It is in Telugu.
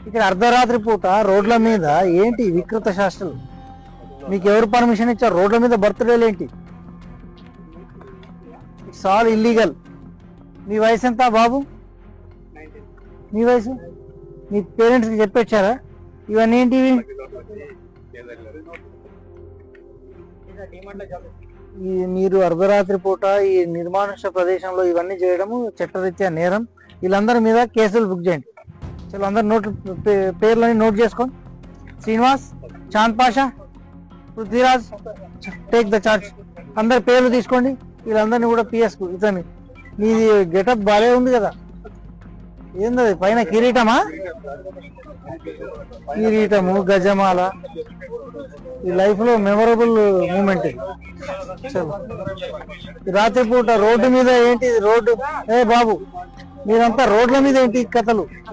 ఇక్కడ అర్ధరాత్రి పూట రోడ్ల మీద ఏంటి వికృత శాస్త్రాలు? మీకు ఎవరు పర్మిషన్ ఇచ్చారు? రోడ్ల మీద బర్త్డేలు ఏంటి? It's all illegal. మీ వయసు ఎంత బాబు? మీ వయసు? మీ పేరెంట్స్కి చెప్పొచ్చారా ఇవన్నీ ఏంటివి? మీరు అర్ధరాత్రి పూట ఈ నిర్మానుష్య ప్రదేశంలో ఇవన్నీ చేయడము చట్టరీత్యా నేరం. వీళ్ళందరి మీద కేసులు బుక్ చేయండి. చలో అందరు పేర్లని నోట్ చేసుకోండి. Srinivas, Chand Pasha, Prithviraj, take the charge. అందరి పేర్లు తీసుకోండి. వీళ్ళందరినీ కూడా పిఎస్కు. ఇతని మీది గెటప్ బాగా ఉంది కదా, ఏంది పైన కిరీటమా? కిరీటము, గజమాల. ఈ లైఫ్ లో మెమొరబుల్ మూమెంట్. చలో రాత్రిపూట రోడ్డు మీద ఏంటి? రోడ్డు ఏ బాబు మీరంతా రోడ్ల మీద ఏంటి కథలు?